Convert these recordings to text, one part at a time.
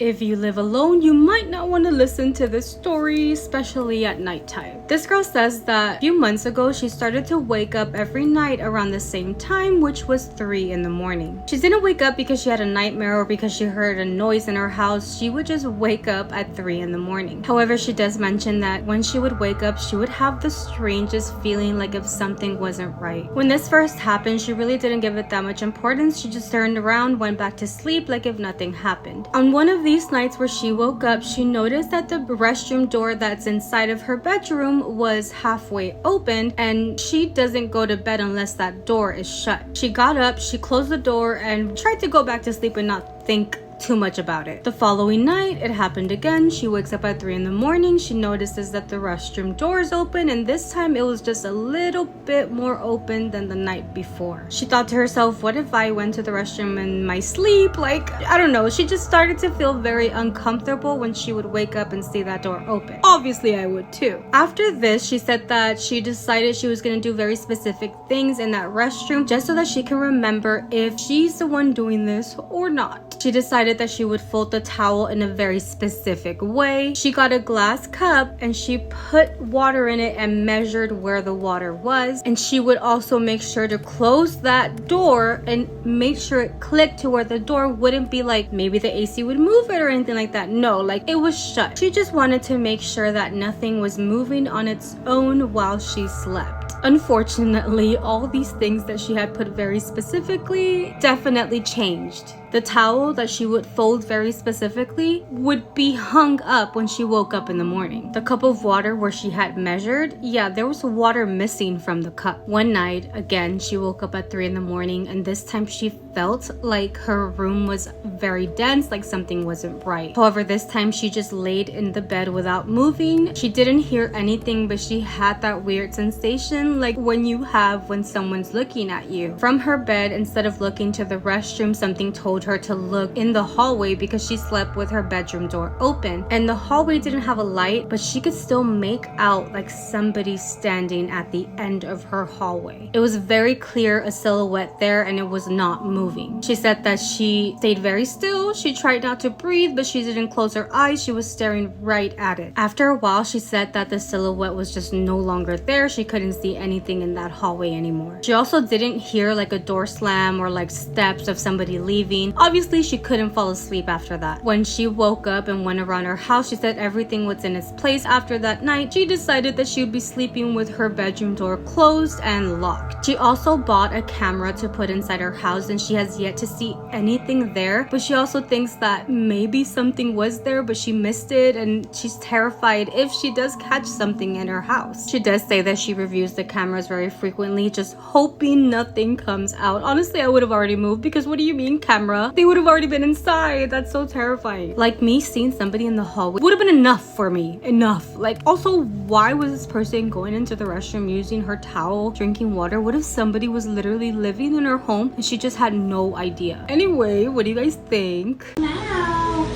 If you live alone, you might not want to listen to this story, especially at nighttime. This girl says that a few months ago, she started to wake up every night around the same time, which was 3 in the morning. She didn't wake up because she had a nightmare or because she heard a noise in her house. She would just wake up at 3 in the morning. However, she does mention that when she would wake up, she would have the strangest feeling like if something wasn't right. When this first happened, she really didn't give it that much importance. She just turned around, went back to sleep like if nothing happened. On one of these nights where she woke up, she noticed that the restroom door that's inside of her bedroom was halfway open, and she doesn't go to bed unless that door is shut. She got up, she closed the door, and tried to go back to sleep and not think too much about it. The following night, it happened again. She wakes up at 3 in the morning. She notices that the restroom door is open, and this time it was just a little bit more open than the night before. She thought to herself, what if I went to the restroom in my sleep? Like, I don't know. She just started to feel very uncomfortable when she would wake up and see that door open. Obviously, I would too. After this, she said that she decided she was going to do very specific things in that restroom just so that she can remember if she's the one doing this or not. She decided that she would fold the towel in a very specific way. She got a glass cup and she put water in it and measured where the water was. And she would also make sure to close that door and make sure it clicked to where the door wouldn't be like maybe the AC would move it or anything like that. No, like it was shut. She just wanted to make sure that nothing was moving on its own while she slept. Unfortunately, all these things that she had put very specifically definitely changed. The towel that she would fold very specifically would be hung up when she woke up in the morning. The cup of water where she had measured, yeah, there was water missing from the cup. One night, again, she woke up at 3 in the morning, and this time she felt like her room was very dense, like something wasn't right. However, this time she just laid in the bed without moving. She didn't hear anything, but she had that weird sensation like when you have when someone's looking at you. From her bed, instead of looking to the restroom, something told her to look in the hallway because she slept with her bedroom door open, and the hallway didn't have a light, but she could still make out like somebody standing at the end of her hallway. It was very clear, a silhouette there, and it was not moving. She said that she stayed very still. She tried not to breathe, but she didn't close her eyes. She was staring right at it. After a while, she said that the silhouette was just no longer there. She couldn't see anything in that hallway anymore. She also didn't hear like a door slam or like steps of somebody leaving. Obviously, she couldn't fall asleep after that. When she woke up and went around her house, she said everything was in its place. After that night, she decided that she would be sleeping with her bedroom door closed and locked. She also bought a camera to put inside her house, and she has yet to see anything there, but she also thinks that maybe something was there, but she missed it, and she's terrified if she does catch something in her house. She does say that she reviews the cameras very frequently, just hoping nothing comes out. Honestly, I would have already moved, because what do you mean camera? They would have already been inside. That's so terrifying. Like, me seeing somebody in the hallway would have been enough for me. Enough. Like, also, why was this person going into the restroom using her towel, drinking water? What if somebody was literally living in her home and she just had no idea? Anyway, what do you guys think? Now,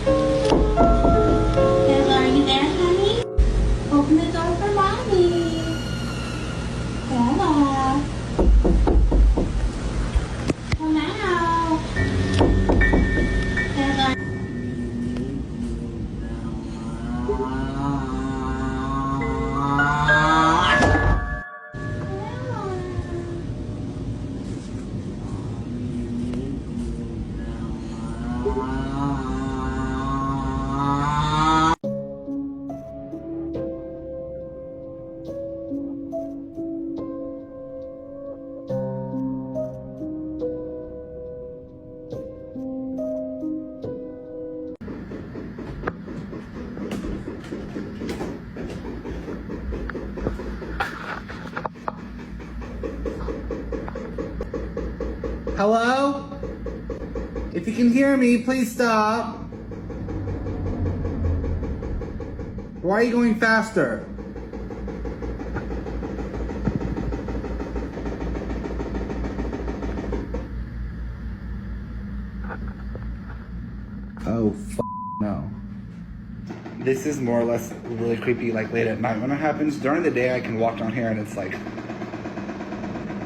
are you there, honey? Open the door for mommy. Bella. Come out. Bella. Hello? If you can hear me, please stop. Why are you going faster? Oh, no. This is more or less really creepy, like late at night when it happens. During the day, I can walk down here and it's like,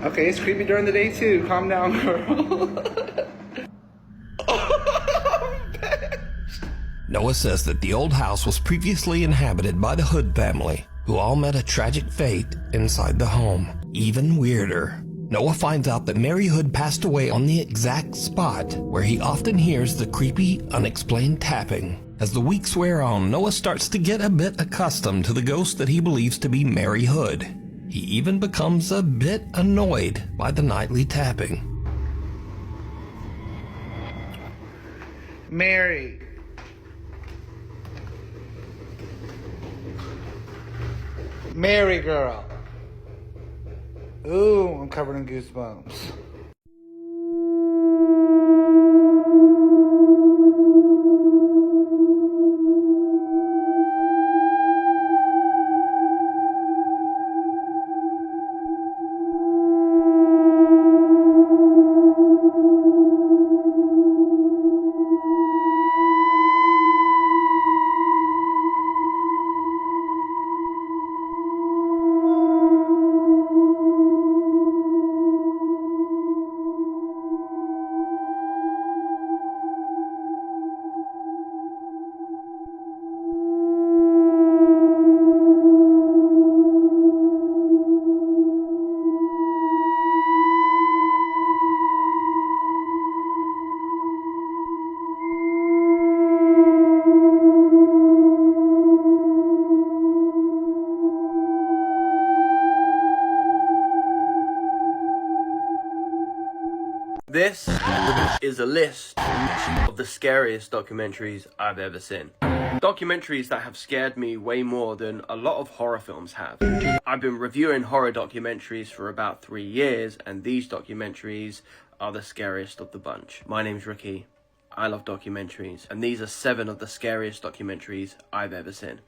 okay, it's creepy during the day too. Calm down, girl. Noah says that the old house was previously inhabited by the Hood family, who all met a tragic fate inside the home. Even weirder, Noah finds out that Mary Hood passed away on the exact spot where he often hears the creepy, unexplained tapping. As the weeks wear on, Noah starts to get a bit accustomed to the ghost that he believes to be Mary Hood. He even becomes a bit annoyed by the nightly tapping. Mary. Mary girl. Ooh, I'm covered in goosebumps. This is a list of the scariest documentaries I've ever seen. Documentaries that have scared me way more than a lot of horror films have. I've been reviewing horror documentaries for about 3 years, and these documentaries are the scariest of the bunch. My name's Ricky. I love documentaries, and these are 7 of the scariest documentaries I've ever seen.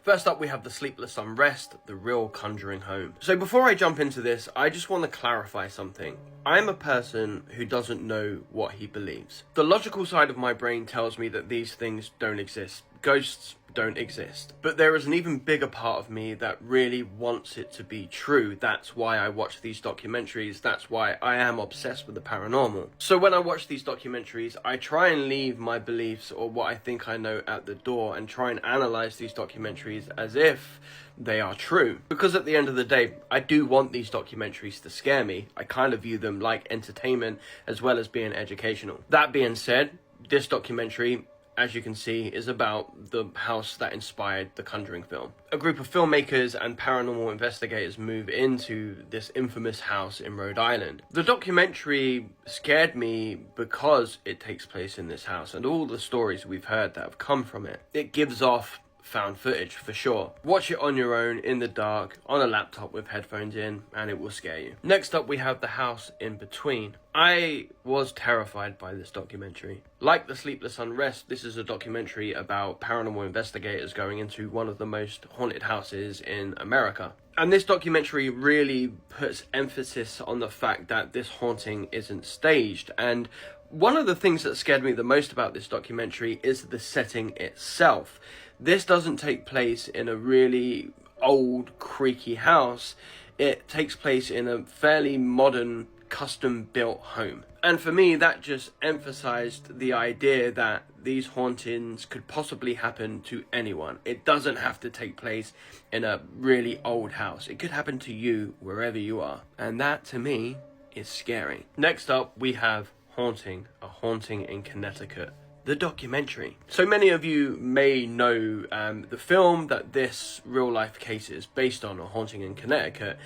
First up, we have The Sleepless Unrest, The Real Conjuring Home. So before I jump into this, I just want to clarify something. I'm a person who doesn't know what he believes. The logical side of my brain tells me that these things don't exist. Ghosts don't exist. But there is an even bigger part of me that really wants it to be true. That's why I watch these documentaries. That's why I am obsessed with the paranormal. So when I watch these documentaries, I try and leave my beliefs or what I think I know at the door and try and analyze these documentaries as if they are true. Because at the end of the day, I do want these documentaries to scare me. I kind of view them like entertainment as well as being educational. That being said, this documentary, as you can see, is about the house that inspired the Conjuring film. A group of filmmakers and paranormal investigators move into this infamous house in Rhode Island. The documentary scared me because it takes place in this house and all the stories we've heard that have come from it. It gives off found footage for sure. Watch it on your own, in the dark, on a laptop with headphones in, and it will scare you. Next up, we have The House in Between. I was terrified by this documentary. Like The Sleepless Unrest, this is a documentary about paranormal investigators going into one of the most haunted houses in America. And this documentary really puts emphasis on the fact that this haunting isn't staged. And one of the things that scared me the most about this documentary is the setting itself. This doesn't take place in a really old, creaky house. It takes place in a fairly modern, custom-built home. And for me, that just emphasized the idea that these hauntings could possibly happen to anyone. It doesn't have to take place in a really old house. It could happen to you wherever you are. And that, to me, is scary. Next up, we have Haunting, a Haunting in Connecticut. The documentary. So many of you may know the film that this real life case is based on, A Haunting in Connecticut.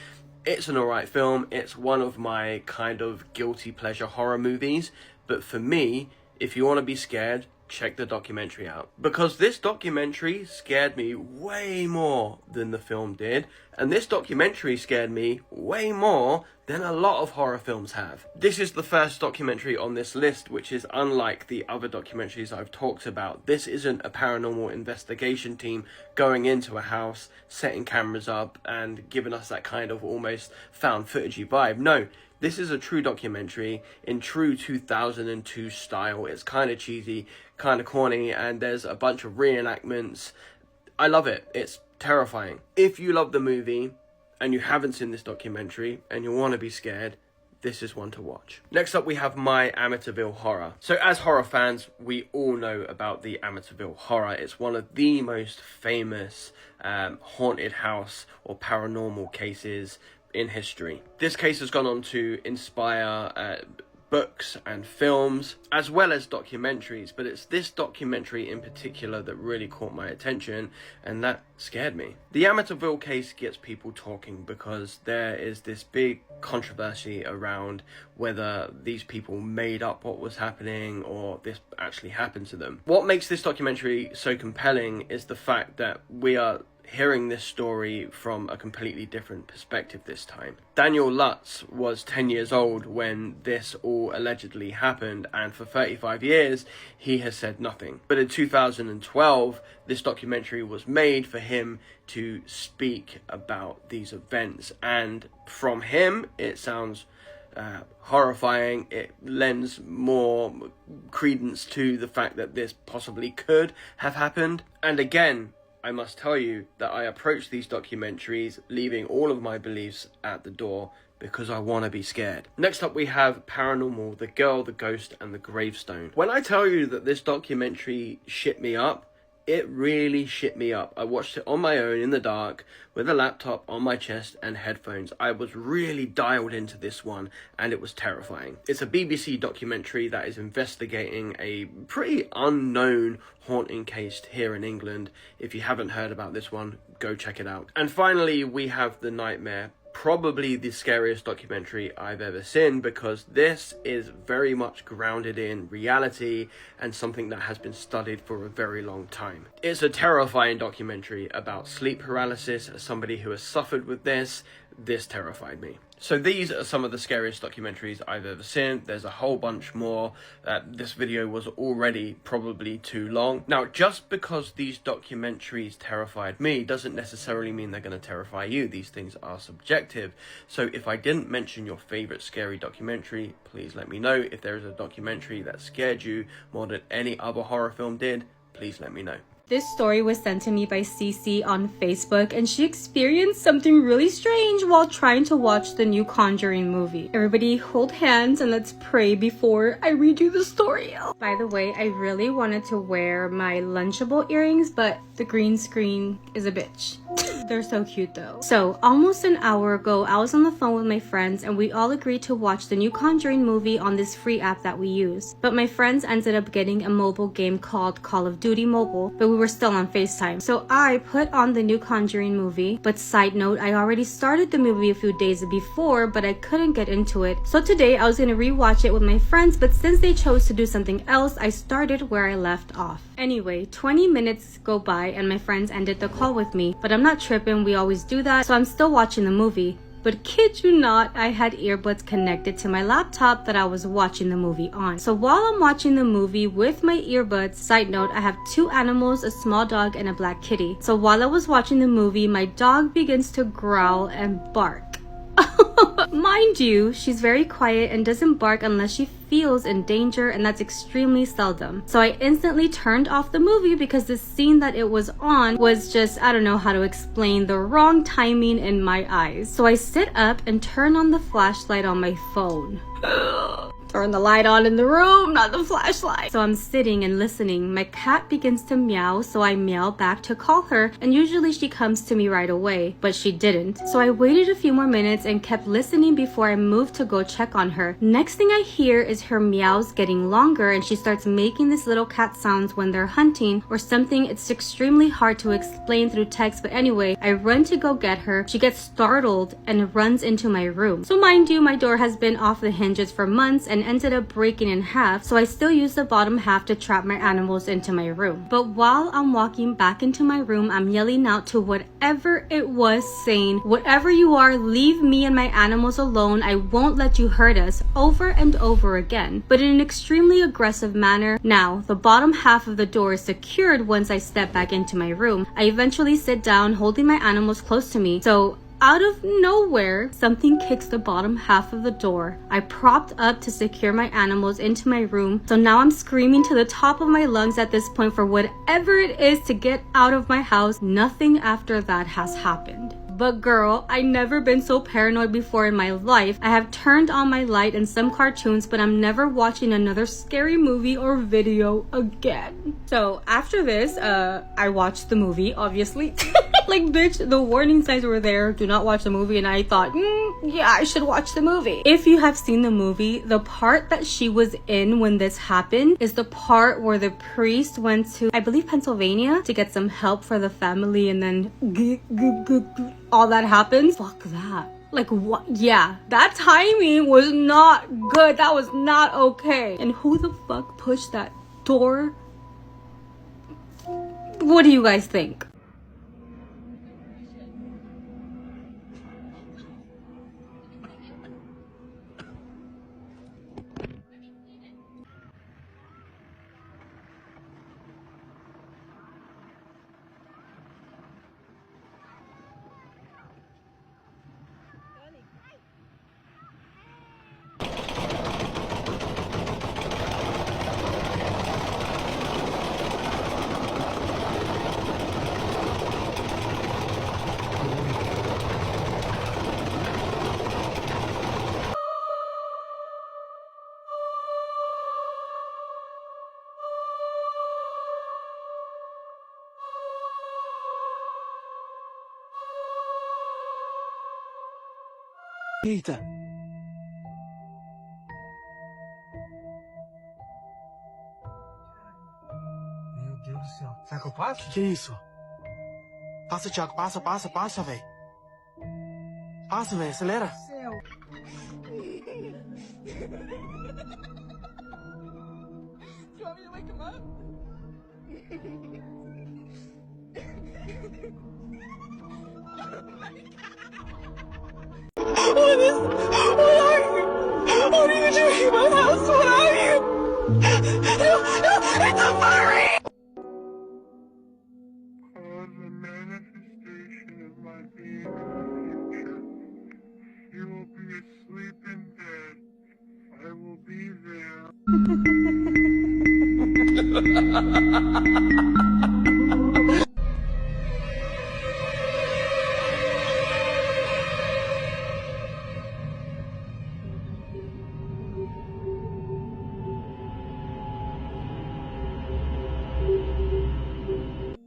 It's an alright film. It's one of my kind of guilty pleasure horror movies. But for me, if you want to be scared, check the documentary out. Because this documentary scared me way more than the film did. And this documentary scared me way more than a lot of horror films have. This is the first documentary on this list, which is unlike the other documentaries I've talked about. This isn't a paranormal investigation team going into a house, setting cameras up, and giving us that kind of almost found footagey vibe. No, this is a true documentary in true 2002 style. It's kind of cheesy, kind of corny, and there's a bunch of reenactments. I love it. It's terrifying. If you love the movie and you haven't seen this documentary and you want to be scared, this is one to watch. Next up, we have My Amityville Horror. So as horror fans, we all know about the Amityville Horror. It's one of the most famous haunted house or paranormal cases in history. This case has gone on to inspire books and films, as well as documentaries, but it's this documentary in particular that really caught my attention, and that scared me. The Amityville case gets people talking because there is this big controversy around whether these people made up what was happening or this actually happened to them. What makes this documentary so compelling is the fact that we are hearing this story from a completely different perspective this time. Daniel Lutz was 10 years old when this all allegedly happened, and for 35 years he has said nothing. But in 2012, this documentary was made for him to speak about these events, and from him it sounds horrifying. It lends more credence to the fact that this possibly could have happened. And again, I must tell you that I approach these documentaries leaving all of my beliefs at the door because I want to be scared. Next up, we have Paranormal, The Girl, the Ghost, and the Gravestone. When I tell you that this documentary shit me up, it really shit me up. I watched it on my own in the dark with a laptop on my chest and headphones. I was really dialed into this one, and it was terrifying. It's a BBC documentary that is investigating a pretty unknown haunting case here in England. If you haven't heard about this one, go check it out. And finally, we have The Nightmare. Probably the scariest documentary I've ever seen, because this is very much grounded in reality and something that has been studied for a very long time. It's a terrifying documentary about sleep paralysis. As somebody who has suffered with this terrified me. So these are some of the scariest documentaries I've ever seen. There's a whole bunch more. This video was already probably too long. Now, just because these documentaries terrified me doesn't necessarily mean they're going to terrify you. These things are subjective. So if I didn't mention your favorite scary documentary, please let me know. If there is a documentary that scared you more than any other horror film did, please let me know. This story was sent to me by Cece on Facebook, and she experienced something really strange while trying to watch the new Conjuring movie. Everybody hold hands and let's pray before I read you the story. By the way, I really wanted to wear my Lunchable earrings, but the green screen is a bitch. They're so cute though. So almost an hour ago, I was on the phone with my friends and we all agreed to watch the new Conjuring movie on this free app that we use. But my friends ended up getting a mobile game called Call of Duty Mobile, but we were still on FaceTime. So I put on the new Conjuring movie, but side note, I already started the movie a few days before, but I couldn't get into it. So today I was gonna rewatch it with my friends, but since they chose to do something else, I started where I left off. Anyway, 20 minutes go by and my friends ended the call with me, but I'm not tripping, we always do that, so I'm still watching the movie. But kid you not, I had earbuds connected to my laptop that I was watching the movie on. So while I'm watching the movie with my earbuds, side note, I have two animals, a small dog and a black kitty. So while I was watching the movie, my dog begins to growl and bark. Mind you, she's very quiet and doesn't bark unless she feels in danger, and that's extremely seldom. So I instantly turned off the movie because the scene that it was on was just, I don't know how to explain, the wrong timing in my eyes. So I sit up and turn on the flashlight on my phone. Turn the light on in the room, not the flashlight. So I'm sitting and listening. My cat begins to meow, so I meow back to call her, and usually she comes to me right away, but she didn't. So I waited a few more minutes and kept listening before I moved to go check on her. Next thing I hear is her meows getting longer, and she starts making these little cat sounds when they're hunting or something. It's extremely hard to explain through text, but anyway, I run to go get her. She gets startled and runs into my room. So mind you, my door has been off the hinges for months and ended up breaking in half, so I still use the bottom half to trap my animals into my room. But while I'm walking back into my room, I'm yelling out to whatever it was, saying, "Whatever you are, leave me and my animals alone. I won't let you hurt us," over and over again, but in an extremely aggressive manner. Now, the bottom half of the door is secured once I step back into my room. I eventually sit down, holding my animals close to me. So out of nowhere, something kicks the bottom half of the door. I propped up to secure my animals into my room, so now I'm screaming to the top of my lungs at this point for whatever it is to get out of my house. Nothing after that has happened. But girl, I never been so paranoid before in my life. I have turned on my light and some cartoons, but I'm never watching another scary movie or video again. So after this, I watched the movie, obviously. Like, bitch, the warning signs were there, do not watch the movie, and I thought, yeah, I should watch the movie. If you have seen the movie, the part that she was in when this happened is the part where the priest went to, I believe, Pennsylvania to get some help for the family, and then all that happens. Fuck that. Like, what? Yeah, that timing was not good. That was not okay. And who the fuck pushed that door? What do you guys think? Eita! Meu Deus do céu. Será que eu passo? Que é isso? Passa, Thiago. Passa, velho. Passa, velho. Acelera. Céu. What are you? What are you doing in my house? What are you? No, it's a furry! Cause a manifestation of my being in the future. You will be asleep in bed. I will be there.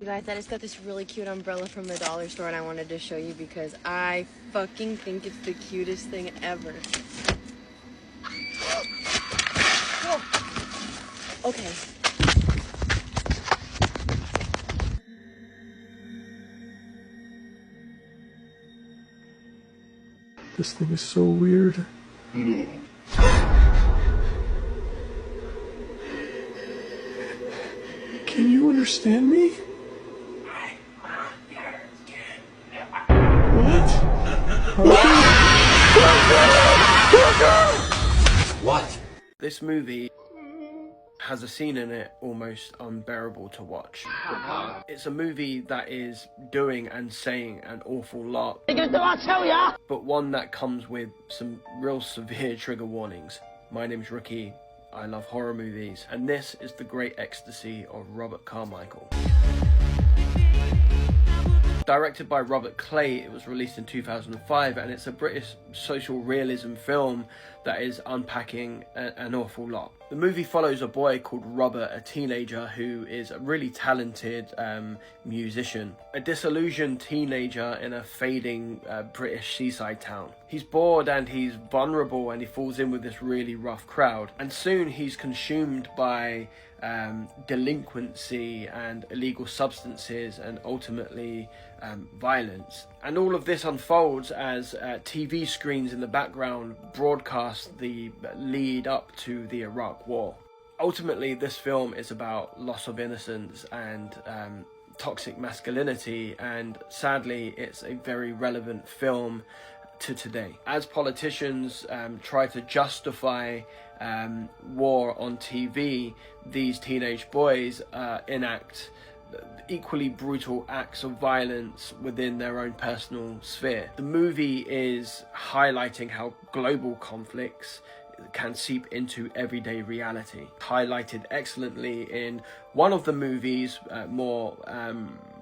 Guys, I just got this really cute umbrella from the dollar store and I wanted to show you because I fucking think it's the cutest thing ever. Okay. This thing is so weird. Can you understand me? What? This movie has a scene in it almost unbearable to watch. It's a movie that is doing and saying an awful lot, but one that comes with some real severe trigger warnings. My name's Ricky, I love horror movies, and this is The Great Ecstasy of Robert Carmichael. Directed by Robert Clay, it was released in 2005, and it's a British social realism film that is unpacking an awful lot. The movie follows a boy called Robert, a teenager who is a really talented musician, a disillusioned teenager in a fading British seaside town. He's bored and he's vulnerable, and he falls in with this really rough crowd, and soon he's consumed by delinquency and illegal substances and ultimately violence. And all of this unfolds as TV screens in the background broadcast the lead up to the Iraq War. Ultimately, this film is about loss of innocence and toxic masculinity, and sadly it's a very relevant film to today. As politicians try to justify war on TV, these teenage boys enact equally brutal acts of violence within their own personal sphere. The movie is highlighting how global conflicts can seep into everyday reality. Highlighted excellently in one of the movie's more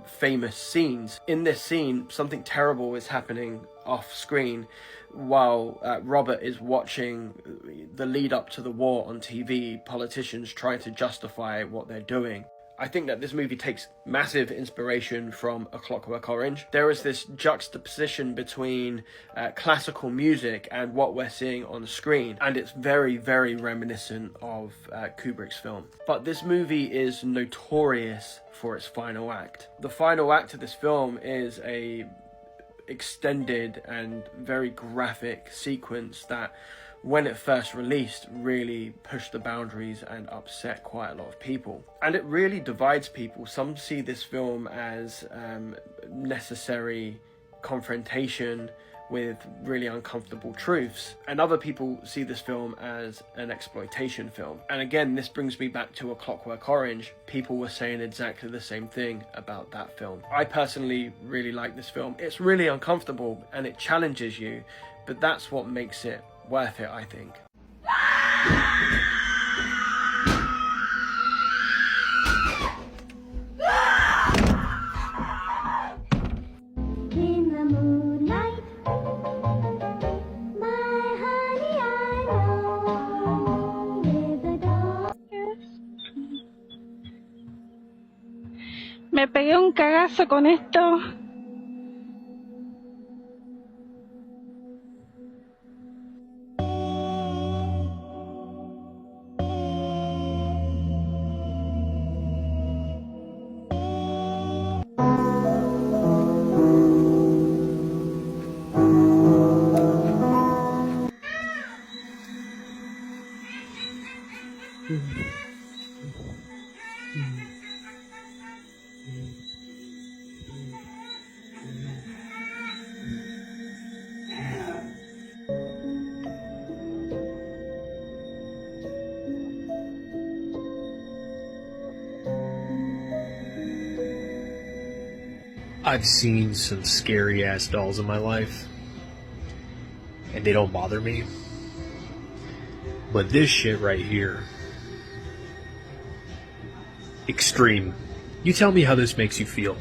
famous scenes. In this scene, something terrible is happening off screen while Robert is watching the lead up to the war on TV, politicians trying to justify what they're doing. I think that this movie takes massive inspiration from A Clockwork Orange. There is this juxtaposition between classical music and what we're seeing on the screen, and it's very, very reminiscent of Kubrick's film. But this movie is notorious for its final act. The final act of this film is a extended and very graphic sequence that, when it first released, really pushed the boundaries and upset quite a lot of people. And it really divides people. Some see this film as necessary confrontation with really uncomfortable truths, and other people see this film as an exploitation film. And again, this brings me back to A Clockwork Orange. People were saying exactly the same thing about that film. I personally really like this film. It's really uncomfortable and it challenges you, but that's what makes it worth it, I think. In the moonlight, my honey, I roam with the dawn. Me pegué un cagazo con esto. I've seen some scary ass dolls in my life, and they don't bother me. But this shit right here, extreme. You tell me how this makes you feel.